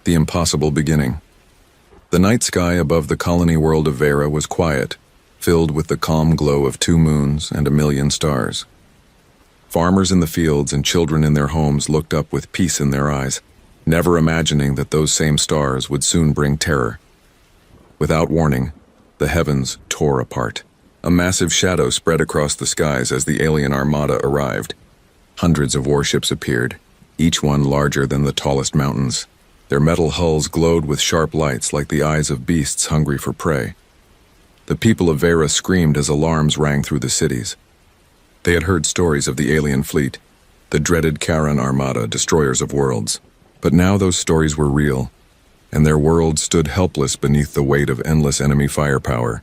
the impossible beginning. The night sky above the colony world of Vera was quiet, filled with the calm glow of 2 moons and 1,000,000 stars. Farmers in the fields and children in their homes looked up with peace in their eyes, never imagining that those same stars would soon bring terror. Without warning, the heavens tore apart. A massive shadow spread across the skies as the alien armada arrived. Hundreds of warships appeared, each one larger than the tallest mountains. Their metal hulls glowed with sharp lights like the eyes of beasts hungry for prey. The people of Vera screamed as alarms rang through the cities. They had heard stories of the alien fleet, the dreaded Terran Armada, destroyers of worlds. But now those stories were real, and their world stood helpless beneath the weight of endless enemy firepower.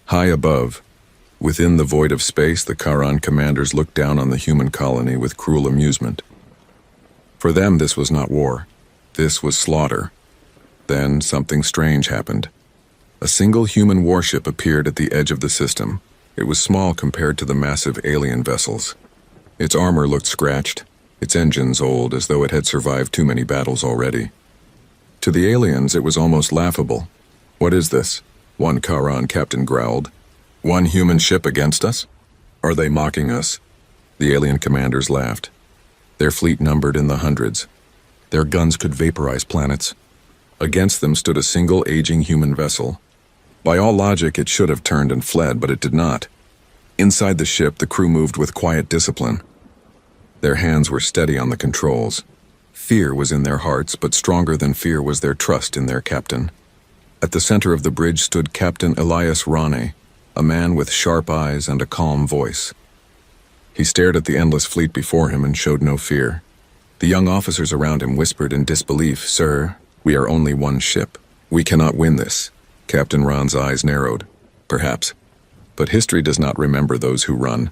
High above, within the void of space, the Terran commanders looked down on the human colony with cruel amusement. For them, this was not war. This was slaughter. Then something strange happened. A single human warship appeared at the edge of the system. It was small compared to the massive alien vessels. Its armor looked scratched, its engines old, as though it had survived too many battles already. To the aliens, it was almost laughable. "What is this?" one Terran captain growled. "One human ship against us? Are they mocking us?" The alien commanders laughed. Their fleet numbered in the hundreds. Their guns could vaporize planets. Against them stood a single aging human vessel. By all logic, it should have turned and fled, but it did not. Inside the ship, the crew moved with quiet discipline. Their hands were steady on the controls. Fear was in their hearts, but stronger than fear was their trust in their captain. At the center of the bridge stood Captain Elias Rane, a man with sharp eyes and a calm voice. He stared at the endless fleet before him and showed no fear. The young officers around him whispered in disbelief, "Sir, we are only one ship. We cannot win this." Captain Rane's eyes narrowed. "Perhaps. But history does not remember those who run.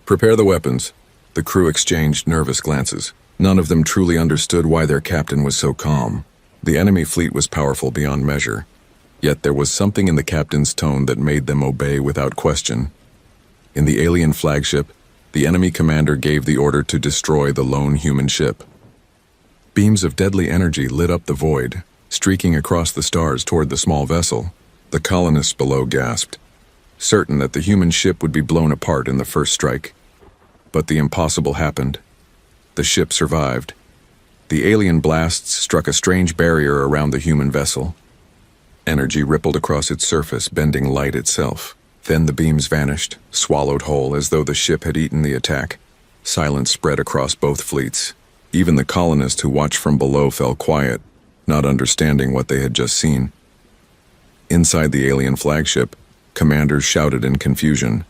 Prepare the weapons." The crew exchanged nervous glances. None of them truly understood why their captain was so calm. The enemy fleet was powerful beyond measure. Yet there was something in the captain's tone that made them obey without question. In the alien flagship, the enemy commander gave the order to destroy the lone human ship. Beams of deadly energy lit up the void, streaking across the stars toward the small vessel. The colonists below gasped, certain that the human ship would be blown apart in the first strike. But the impossible happened. The ship survived. The alien blasts struck a strange barrier around the human vessel. Energy rippled across its surface, bending light itself. Then the beams vanished, swallowed whole, as though the ship had eaten the attack. Silence spread across both fleets. Even the colonists who watched from below fell quiet, not understanding what they had just seen. Inside the alien flagship, commanders shouted in confusion.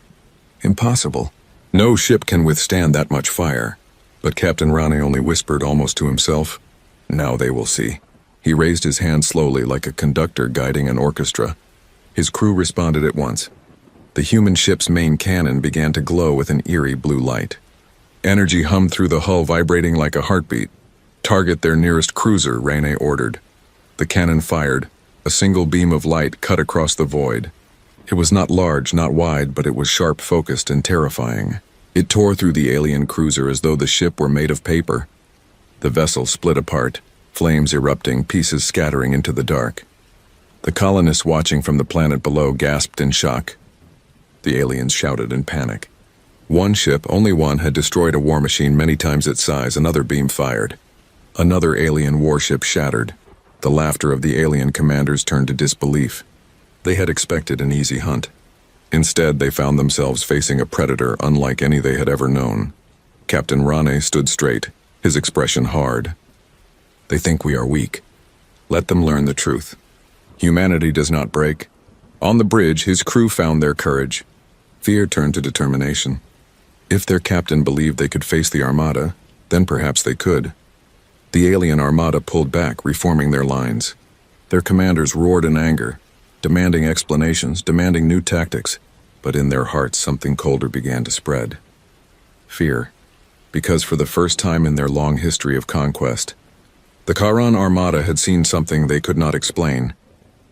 "Impossible. No ship can withstand that much fire." But Captain Rane only whispered almost to himself, "Now they will see." He raised his hand slowly like a conductor guiding an orchestra. His crew responded at once. The human ship's main cannon began to glow with an eerie blue light. Energy hummed through the hull, vibrating like a heartbeat. "Target their nearest cruiser," Rane ordered. The cannon fired. A single beam of light cut across the void. It was not large, not wide, but it was sharp, focused, and terrifying. It tore through the alien cruiser as though the ship were made of paper. The vessel split apart, flames erupting, pieces scattering into the dark. The colonists watching from the planet below gasped in shock. The aliens shouted in panic. One ship, only one, had destroyed a war machine many times its size. Another beam fired. Another alien warship shattered. The laughter of the alien commanders turned to disbelief. They had expected an easy hunt. Instead, they found themselves facing a predator unlike any they had ever known. Captain Rane stood straight, his expression hard. "They think we are weak. Let them learn the truth. Humanity does not break." On the bridge, his crew found their courage. Fear turned to determination. If their captain believed they could face the Armada, then perhaps they could. The alien Armada pulled back, reforming their lines. Their commanders roared in anger, demanding explanations, demanding new tactics, but in their hearts something colder began to spread. Fear, because for the first time in their long history of conquest, the Terran Armada had seen something they could not explain.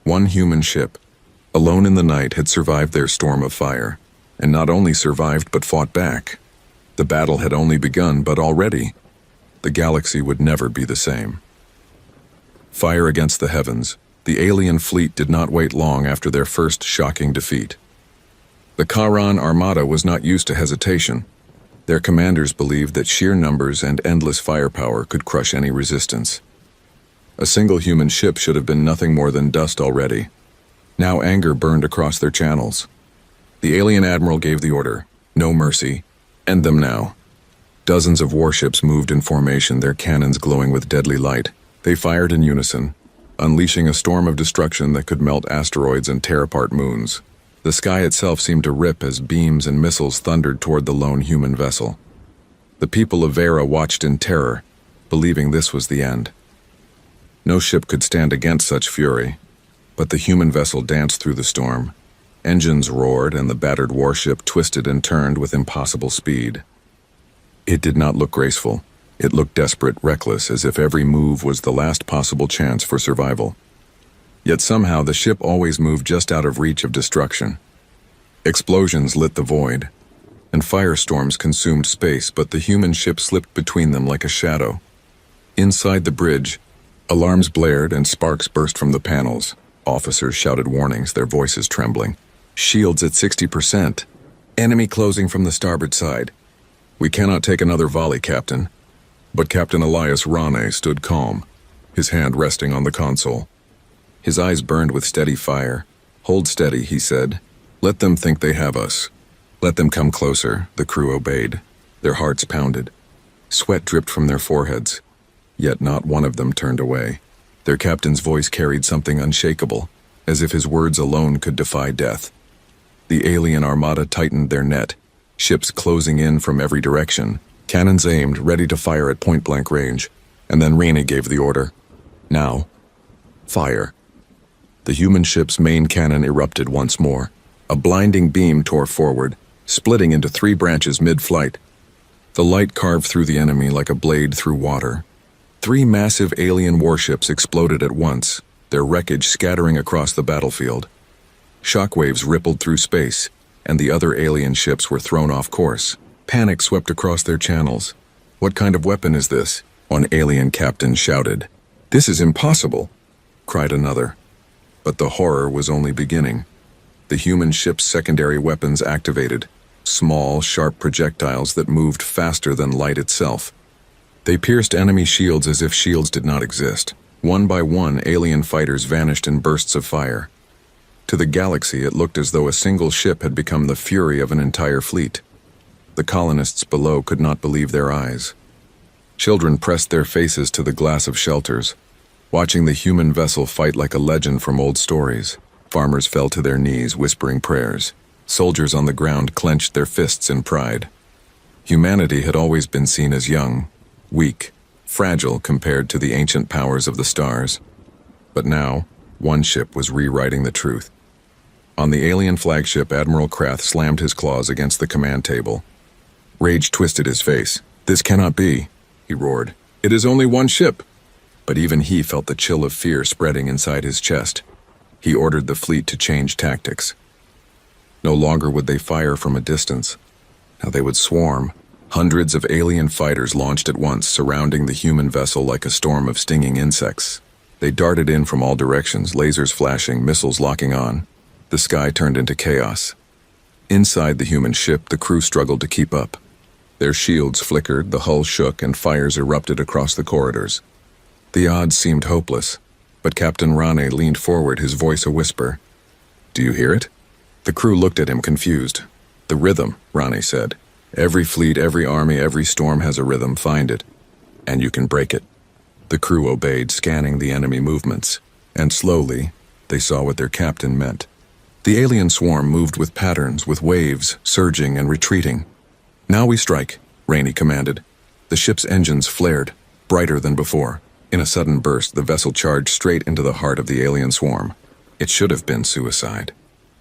One human ship, alone in the night, had survived their storm of fire, and not only survived but fought back. The battle had only begun, but already, the galaxy would never be the same. Fire against the heavens. The alien fleet did not wait long after their first shocking defeat. The Terran Armada was not used to hesitation. Their commanders believed that sheer numbers and endless firepower could crush any resistance. A single human ship should have been nothing more than dust already. Now anger burned across their channels. The alien admiral gave the order, "No mercy. End them now." Dozens of warships moved in formation, their cannons glowing with deadly light. They fired in unison, unleashing a storm of destruction that could melt asteroids and tear apart moons. The sky itself seemed to rip as beams and missiles thundered toward the lone human vessel. The people of Vera watched in terror, believing this was the end. No ship could stand against such fury, but the human vessel danced through the storm. Engines roared and the battered warship twisted and turned with impossible speed. It did not look graceful. It looked desperate, reckless, as if every move was the last possible chance for survival. Yet somehow the ship always moved just out of reach of destruction. Explosions lit the void, and firestorms consumed space, but the human ship slipped between them like a shadow. Inside the bridge, alarms blared and sparks burst from the panels. Officers shouted warnings, their voices trembling. "Shields at 60%. Enemy closing from the starboard side. We cannot take another volley, Captain." But Captain Elias Rane stood calm, his hand resting on the console. His eyes burned with steady fire. "Hold steady," he said. "Let them think they have us. Let them come closer." The crew obeyed. Their hearts pounded. Sweat dripped from their foreheads. Yet not one of them turned away. Their captain's voice carried something unshakable, as if his words alone could defy death. The alien armada tightened their net, ships closing in from every direction, cannons aimed, ready to fire at point-blank range, and then Rane gave the order. "Now, fire." The human ship's main cannon erupted once more. A blinding beam tore forward, splitting into 3 branches mid-flight. The light carved through the enemy like a blade through water. 3 massive alien warships exploded at once, their wreckage scattering across the battlefield. Shockwaves rippled through space, and the other alien ships were thrown off course. Panic swept across their channels. "What kind of weapon is this?" one alien captain shouted. "This is impossible," cried another. But the horror was only beginning. The human ship's secondary weapons activated, small, sharp projectiles that moved faster than light itself. They pierced enemy shields as if shields did not exist. One by one, alien fighters vanished in bursts of fire. To the galaxy, it looked as though a single ship had become the fury of an entire fleet. The colonists below could not believe their eyes. Children pressed their faces to the glass of shelters, watching the human vessel fight like a legend from old stories. Farmers fell to their knees, whispering prayers. Soldiers on the ground clenched their fists in pride. Humanity had always been seen as young, weak, fragile compared to the ancient powers of the stars. But now, one ship was rewriting the truth. On the alien flagship, Admiral Krath slammed his claws against the command table. Rage twisted his face. "This cannot be," he roared. "It is only one ship." But even he felt the chill of fear spreading inside his chest. He ordered the fleet to change tactics. No longer would they fire from a distance. Now they would swarm. Hundreds of alien fighters launched at once, surrounding the human vessel like a storm of stinging insects. They darted in from all directions, lasers flashing, missiles locking on. The sky turned into chaos. Inside the human ship, the crew struggled to keep up. Their shields flickered, the hull shook, and fires erupted across the corridors. The odds seemed hopeless, but Captain Rane leaned forward, his voice a whisper. "Do you hear it?" The crew looked at him confused. "The rhythm," Rane said. "Every fleet, every army, every storm has a rhythm. Find it, and you can break it." The crew obeyed, scanning the enemy movements, and slowly, they saw what their captain meant. The alien swarm moved with patterns, with waves, surging and retreating. "Now we strike," Rane commanded. The ship's engines flared, brighter than before. In a sudden burst, the vessel charged straight into the heart of the alien swarm. It should have been suicide.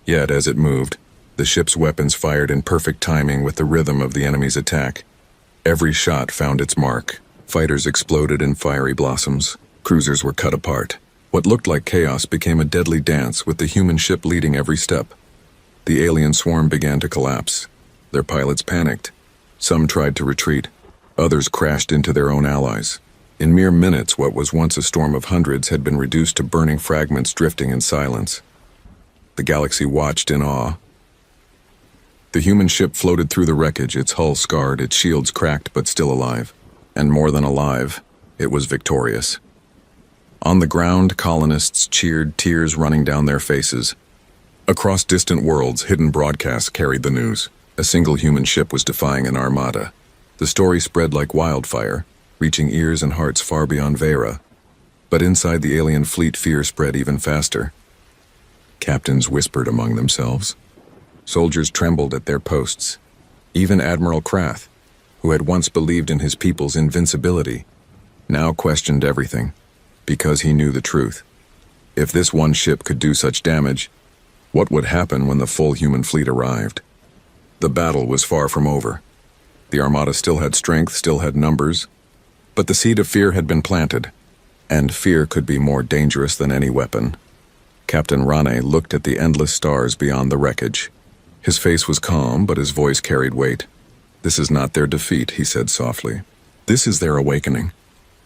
Yet, as it moved, the ship's weapons fired in perfect timing with the rhythm of the enemy's attack. Every shot found its mark. Fighters exploded in fiery blossoms. Cruisers were cut apart. What looked like chaos became a deadly dance, with the human ship leading every step. The alien swarm began to collapse. Their pilots panicked. Some tried to retreat. Others crashed into their own allies. In mere minutes, what was once a storm of hundreds had been reduced to burning fragments drifting in silence. The galaxy watched in awe. The human ship floated through the wreckage, its hull scarred, its shields cracked but still alive. And more than alive, it was victorious. On the ground, colonists cheered, tears running down their faces. Across distant worlds, hidden broadcasts carried the news. A single human ship was defying an armada. The story spread like wildfire, reaching ears and hearts far beyond Vera. But inside the alien fleet, fear spread even faster. Captains whispered among themselves. Soldiers trembled at their posts. Even Admiral Krath, who had once believed in his people's invincibility, now questioned everything, because he knew the truth. If this one ship could do such damage, what would happen when the full human fleet arrived? The battle was far from over. The Armada still had strength, still had numbers, but the seed of fear had been planted, and fear could be more dangerous than any weapon. Captain Rane looked at the endless stars beyond the wreckage. His face was calm, but his voice carried weight. "This is not their defeat," he said softly. "This is their awakening.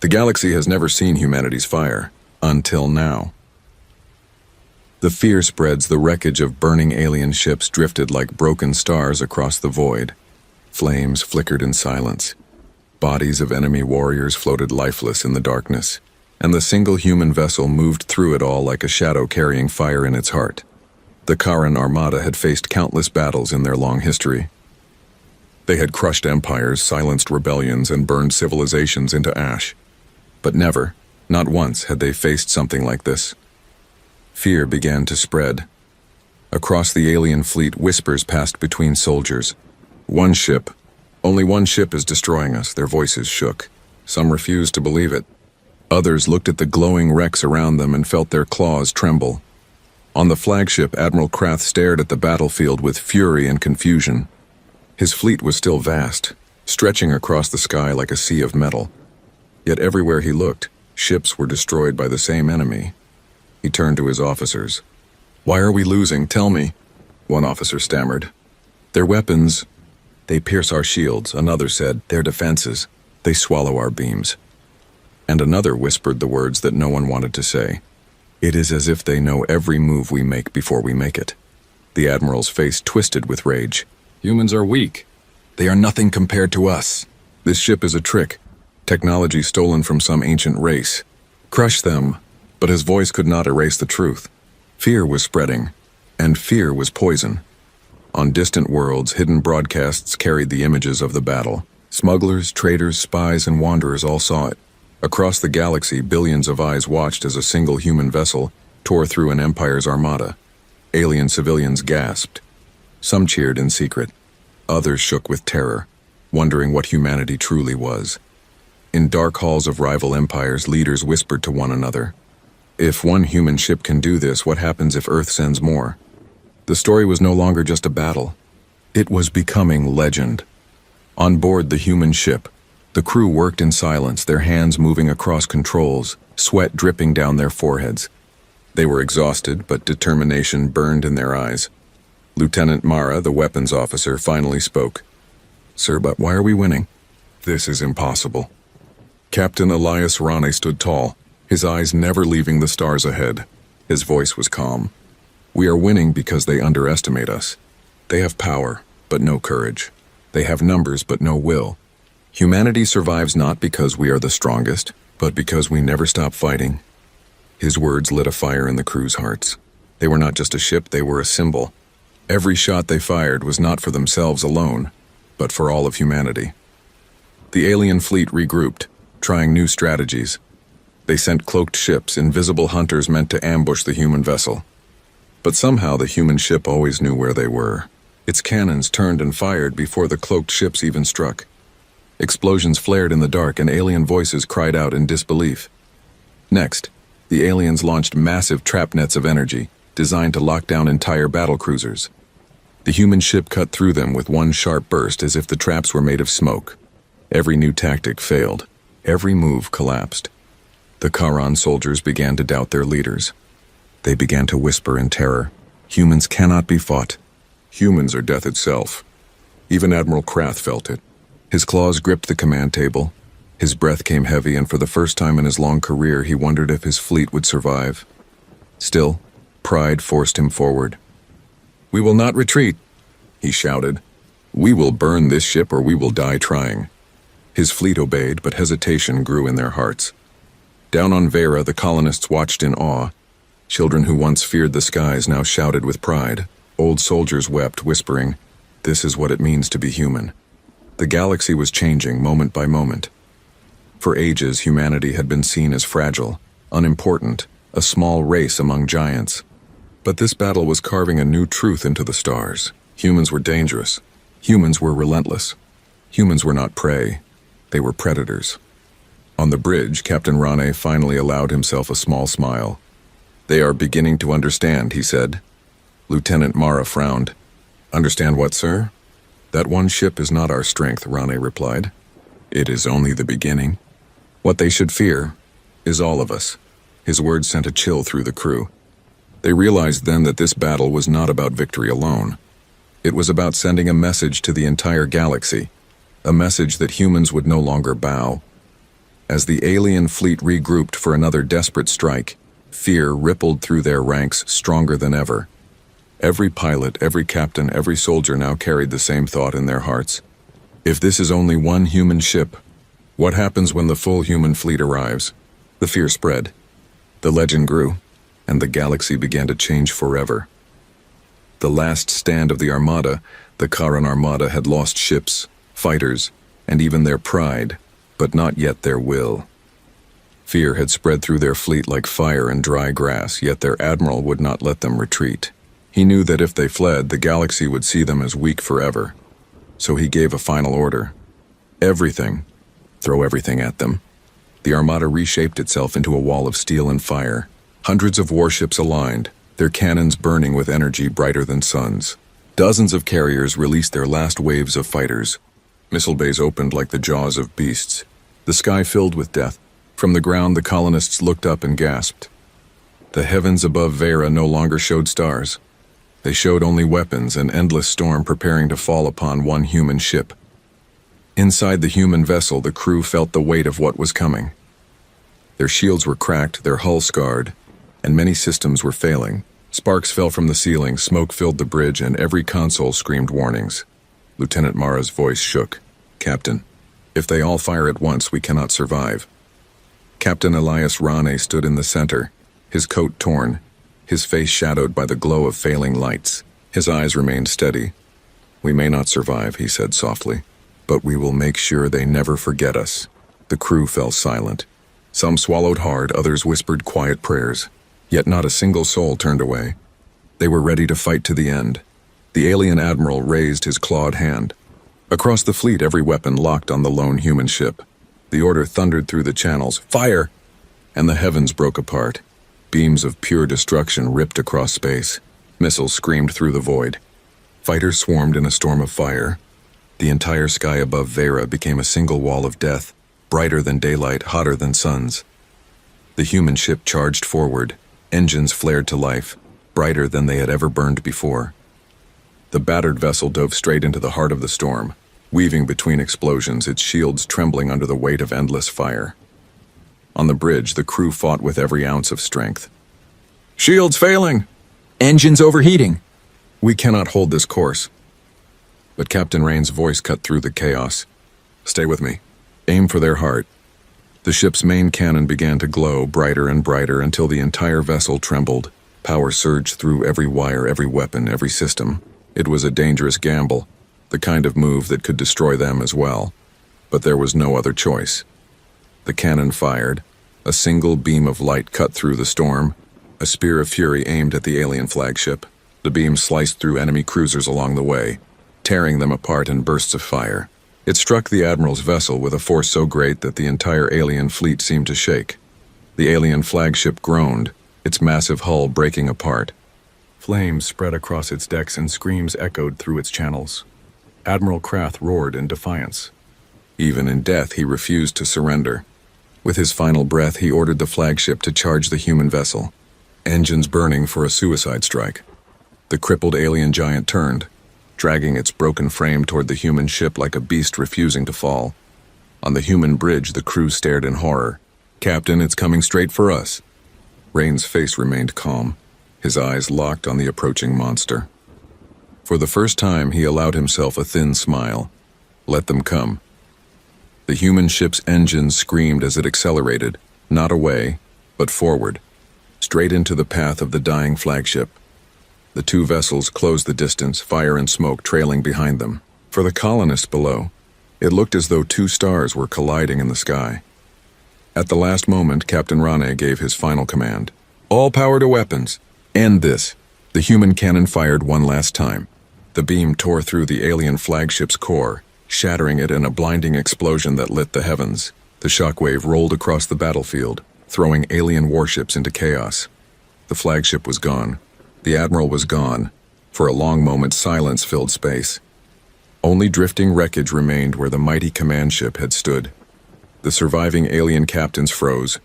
The galaxy has never seen humanity's fire, until now." The fear spreads, the wreckage of burning alien ships drifted like broken stars across the void. Flames flickered in silence. Bodies of enemy warriors floated lifeless in the darkness, and the single human vessel moved through it all like a shadow carrying fire in its heart. The Terran Armada had faced countless battles in their long history. They had crushed empires, silenced rebellions, and burned civilizations into ash. But never, not once, had they faced something like this. Fear began to spread. Across the alien fleet, whispers passed between soldiers. "One ship. Only one ship is destroying us," their voices shook. Some refused to believe it. Others looked at the glowing wrecks around them and felt their claws tremble. On the flagship, Admiral Krath stared at the battlefield with fury and confusion. His fleet was still vast, stretching across the sky like a sea of metal. Yet everywhere he looked, ships were destroyed by the same enemy. He turned to his officers. "Why are we losing? Tell me," one officer stammered. "Their weapons, they pierce our shields," another said. "Their defenses, they swallow our beams." And another whispered the words that no one wanted to say. "It is as if they know every move we make before we make it." The Admiral's face twisted with rage. "Humans are weak. They are nothing compared to us. This ship is a trick, technology stolen from some ancient race. Crush them." But his voice could not erase the truth. Fear was spreading, and fear was poison. On distant worlds, hidden broadcasts carried the images of the battle. Smugglers, traders, spies, and wanderers all saw it. Across the galaxy, billions of eyes watched as a single human vessel tore through an empire's armada. Alien civilians gasped. Some cheered in secret. Others shook with terror, wondering what humanity truly was. In dark halls of rival empires, leaders whispered to one another. If one human ship can do this, what happens if Earth sends more? The story was no longer just a battle. It was becoming legend. On board the human ship, the crew worked in silence, their hands moving across controls, sweat dripping down their foreheads. They were exhausted, but determination burned in their eyes. Lieutenant Mara, the weapons officer, finally spoke. "Sir, but why are we winning?" "This is impossible." Captain Elias Rane stood tall, his eyes never leaving the stars ahead. His voice was calm. "We are winning because they underestimate us. They have power, but no courage. They have numbers, but no will. Humanity survives not because we are the strongest, but because we never stop fighting." His words lit a fire in the crew's hearts. They were not just a ship, they were a symbol. Every shot they fired was not for themselves alone, but for all of humanity. The alien fleet regrouped, trying new strategies. They sent cloaked ships, invisible hunters meant to ambush the human vessel. But somehow the human ship always knew where they were. Its cannons turned and fired before the cloaked ships even struck. Explosions flared in the dark and alien voices cried out in disbelief. Next, the aliens launched massive trap nets of energy, designed to lock down entire battlecruisers. The human ship cut through them with one sharp burst as if the traps were made of smoke. Every new tactic failed. Every move collapsed. The Charon soldiers began to doubt their leaders. They began to whisper in terror. "Humans cannot be fought. Humans are death itself." Even Admiral Krath felt it. His claws gripped the command table. His breath came heavy, and for the first time in his long career, he wondered if his fleet would survive. Still, pride forced him forward. "We will not retreat," he shouted. "We will burn this ship or we will die trying." His fleet obeyed, but hesitation grew in their hearts. Down on Vera, the colonists watched in awe. Children who once feared the skies now shouted with pride. Old soldiers wept, whispering, "This is what it means to be human." The galaxy was changing moment by moment. For ages, humanity had been seen as fragile, unimportant, a small race among giants. But this battle was carving a new truth into the stars. Humans were dangerous. Humans were relentless. Humans were not prey. They were predators. On the bridge, Captain Rane finally allowed himself a small smile. "They are beginning to understand," he said. Lieutenant Mara frowned. "Understand what, sir?" "That one ship is not our strength," Rane replied. "It is only the beginning. What they should fear is all of us." His words sent a chill through the crew. They realized then that this battle was not about victory alone. It was about sending a message to the entire galaxy, a message that humans would no longer bow. As the alien fleet regrouped for another desperate strike, fear rippled through their ranks stronger than ever. Every pilot, every captain, every soldier now carried the same thought in their hearts. If this is only one human ship, what happens when the full human fleet arrives? The fear spread. The legend grew, and the galaxy began to change forever. The last stand of the Armada, the Terran Armada, had lost ships, fighters, and even their pride, but not yet their will. Fear had spread through their fleet like fire and dry grass, yet their admiral would not let them retreat. He knew that if they fled, the galaxy would see them as weak forever. So he gave a final order. Everything. Throw everything at them. The Armada reshaped itself into a wall of steel and fire. Hundreds of warships aligned, their cannons burning with energy brighter than suns. Dozens of carriers released their last waves of fighters. Missile bays opened like the jaws of beasts. The sky filled with death. From the ground, the colonists looked up and gasped. The heavens above Vera no longer showed stars. They showed only weapons, an endless storm preparing to fall upon one human ship. Inside the human vessel, the crew felt the weight of what was coming. Their shields were cracked, their hull scarred, and many systems were failing. Sparks fell from the ceiling, smoke filled the bridge, and every console screamed warnings. Lieutenant Mara's voice shook. "Captain, if they all fire at once, we cannot survive." Captain Elias Rane stood in the center, his coat torn, his face shadowed by the glow of failing lights. His eyes remained steady. "We may not survive," he said softly, "but we will make sure they never forget us." The crew fell silent. Some swallowed hard, others whispered quiet prayers. Yet not a single soul turned away. They were ready to fight to the end. The alien admiral raised his clawed hand. Across the fleet, every weapon locked on the lone human ship. The order thundered through the channels, "Fire!" And the heavens broke apart. Beams of pure destruction ripped across space. Missiles screamed through the void. Fighters swarmed in a storm of fire. The entire sky above Vera became a single wall of death, brighter than daylight, hotter than suns. The human ship charged forward. Engines flared to life, brighter than they had ever burned before. The battered vessel dove straight into the heart of the storm, weaving between explosions, its shields trembling under the weight of endless fire. On the bridge, the crew fought with every ounce of strength. "Shields failing! Engines overheating! We cannot hold this course." But Captain Rain's voice cut through the chaos. "Stay with me. Aim for their heart." The ship's main cannon began to glow brighter and brighter until the entire vessel trembled. Power surged through every wire, every weapon, every system. It was a dangerous gamble, the kind of move that could destroy them as well. But there was no other choice. The cannon fired. A single beam of light cut through the storm. A spear of fury aimed at the alien flagship. The beam sliced through enemy cruisers along the way, tearing them apart in bursts of fire. It struck the admiral's vessel with a force so great that the entire alien fleet seemed to shake. The alien flagship groaned, its massive hull breaking apart. Flames spread across its decks and screams echoed through its channels. Admiral Krath roared in defiance. Even in death, he refused to surrender. With his final breath, he ordered the flagship to charge the human vessel, engines burning for a suicide strike. The crippled alien giant turned, dragging its broken frame toward the human ship like a beast refusing to fall. On the human bridge, the crew stared in horror. "Captain, it's coming straight for us." Rain's face remained calm, his eyes locked on the approaching monster. For the first time, he allowed himself a thin smile. Let them come. The human ship's engines screamed as it accelerated, not away, but forward, straight into the path of the dying flagship. The two vessels closed the distance, fire and smoke trailing behind them. For the colonists below, it looked as though two stars were colliding in the sky. At the last moment, Captain Rane gave his final command. "All power to weapons. End this." The human cannon fired one last time. The beam tore through the alien flagship's core, shattering it in a blinding explosion that lit the heavens. The shockwave rolled across the battlefield, throwing alien warships into chaos. The flagship was gone. The admiral was gone. For a long moment, silence filled space. Only drifting wreckage remained where the mighty command ship had stood. The surviving alien captains froze.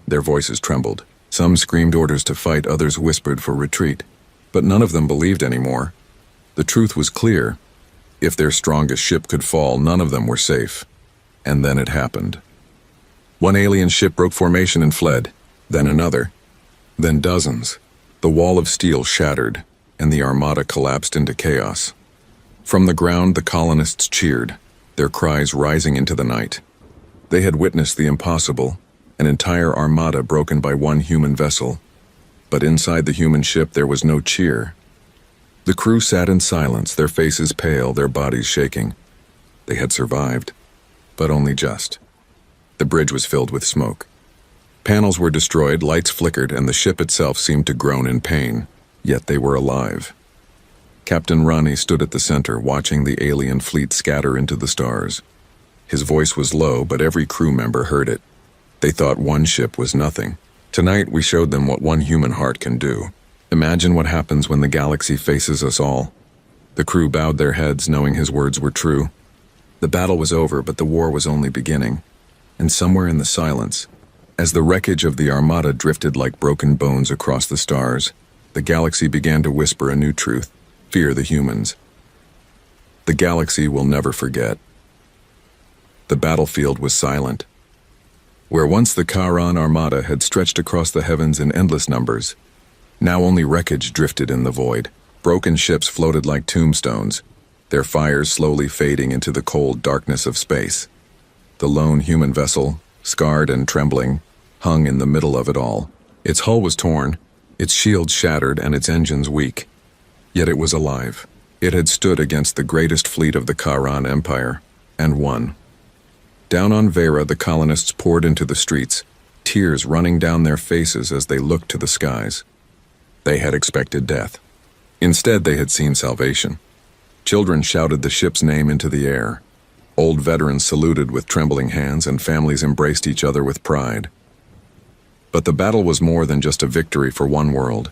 Their voices trembled. Some screamed orders to fight, others whispered for retreat. But none of them believed anymore. The truth was clear. If their strongest ship could fall, none of them were safe. And then it happened. One alien ship broke formation and fled, then another, then dozens. The wall of steel shattered, and the Armada collapsed into chaos. From the ground, the colonists cheered, their cries rising into the night. They had witnessed the impossible, an entire Armada broken by one human vessel. But inside the human ship, there was no cheer. The crew sat in silence, their faces pale, their bodies shaking. They had survived, but only just. The bridge was filled with smoke. Panels were destroyed, lights flickered, and the ship itself seemed to groan in pain, yet they were alive. Captain Rani stood at the center, watching the alien fleet scatter into the stars. His voice was low, but every crew member heard it. They thought one ship was nothing. Tonight, we showed them what one human heart can do. Imagine what happens when the galaxy faces us all. The crew bowed their heads, knowing his words were true. The battle was over, but the war was only beginning. And somewhere in the silence, as the wreckage of the Armada drifted like broken bones across the stars, the galaxy began to whisper a new truth: fear the humans. The galaxy will never forget. The battlefield was silent. Where once the Charon Armada had stretched across the heavens in endless numbers, now only wreckage drifted in the void. Broken ships floated like tombstones, their fires slowly fading into the cold darkness of space. The lone human vessel, scarred and trembling, hung in the middle of it all. Its hull was torn, its shields shattered, and its engines weak. Yet it was alive. It had stood against the greatest fleet of the Charon Empire, and won. Down on Vera, the colonists poured into the streets, tears running down their faces as they looked to the skies. They had expected death. Instead, they had seen salvation. Children shouted the ship's name into the air. Old veterans saluted with trembling hands, and families embraced each other with pride. But the battle was more than just a victory for one world.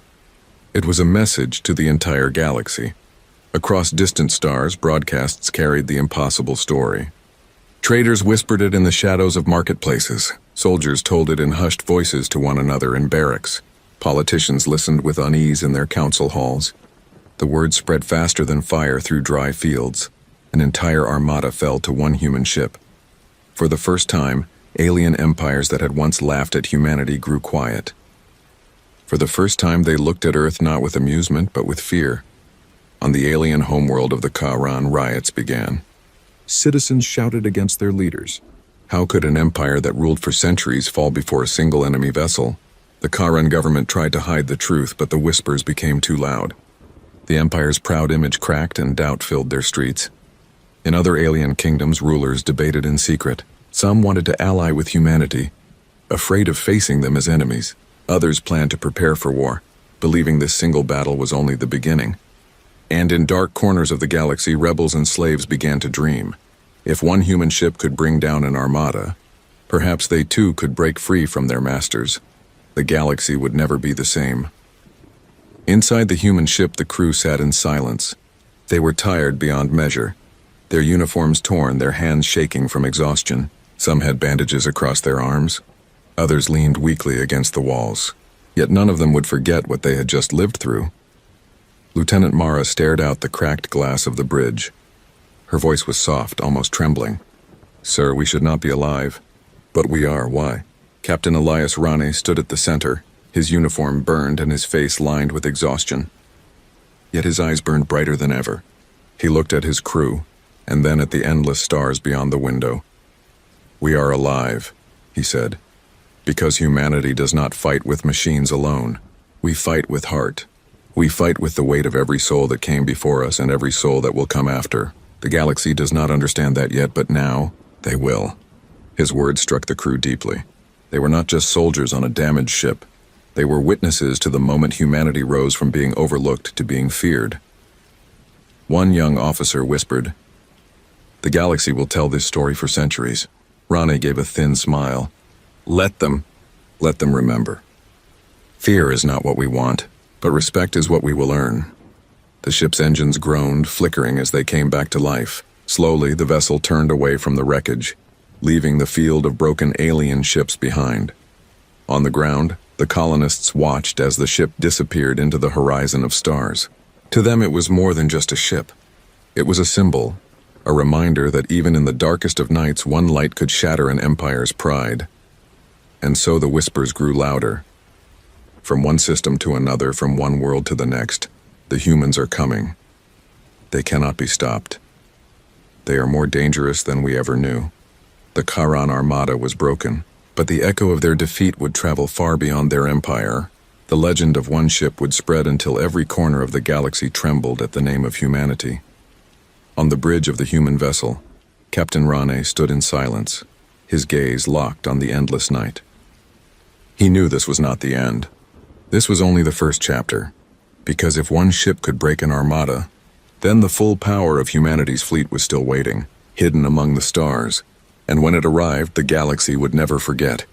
It was a message to the entire galaxy. Across distant stars, broadcasts carried the impossible story. Traders whispered it in the shadows of marketplaces. Soldiers told it in hushed voices to one another in barracks. Politicians listened with unease in their council halls. The word spread faster than fire through dry fields. An entire armada fell to one human ship. For the first time, alien empires that had once laughed at humanity grew quiet. For the first time, they looked at Earth not with amusement, but with fear. On the alien homeworld of the Charon, riots began. Citizens shouted against their leaders. How could an empire that ruled for centuries fall before a single enemy vessel? The Charon government tried to hide the truth, but the whispers became too loud. The empire's proud image cracked, and doubt filled their streets. In other alien kingdoms, rulers debated in secret. Some wanted to ally with humanity, afraid of facing them as enemies. Others planned to prepare for war, believing this single battle was only the beginning. And in dark corners of the galaxy, rebels and slaves began to dream. If one human ship could bring down an armada, perhaps they too could break free from their masters. The galaxy would never be the same. Inside the human ship, the crew sat in silence. They were tired beyond measure, their uniforms torn, their hands shaking from exhaustion. Some had bandages across their arms. Others leaned weakly against the walls. Yet none of them would forget what they had just lived through. Lieutenant Mara stared out the cracked glass of the bridge. Her voice was soft, almost trembling. Sir, we should not be alive. But we are, why? Captain Elias Rane stood at the center, his uniform burned and his face lined with exhaustion. Yet his eyes burned brighter than ever. He looked at his crew, and then at the endless stars beyond the window. We are alive, he said, because humanity does not fight with machines alone. We fight with heart. We fight with the weight of every soul that came before us and every soul that will come after. The galaxy does not understand that yet, but now they will. His words struck the crew deeply. They were not just soldiers on a damaged ship. They were witnesses to the moment humanity rose from being overlooked to being feared. One young officer whispered, "The galaxy will tell this story for centuries." Rane gave a thin smile. Let them remember. Fear is not what we want, but respect is what we will earn. The ship's engines groaned, flickering as they came back to life. Slowly, the vessel turned away from the wreckage, leaving the field of broken alien ships behind. On the ground, the colonists watched as the ship disappeared into the horizon of stars. To them, it was more than just a ship. It was a symbol, a reminder that even in the darkest of nights, one light could shatter an empire's pride. And so the whispers grew louder. From one system to another, from one world to the next, the humans are coming. They cannot be stopped. They are more dangerous than we ever knew. The Charon Armada was broken, but the echo of their defeat would travel far beyond their empire. The legend of one ship would spread until every corner of the galaxy trembled at the name of humanity. On the bridge of the human vessel, Captain Rane stood in silence, his gaze locked on the endless night. He knew this was not the end. This was only the first chapter, because if one ship could break an armada, then the full power of humanity's fleet was still waiting, hidden among the stars, and when it arrived, the galaxy would never forget.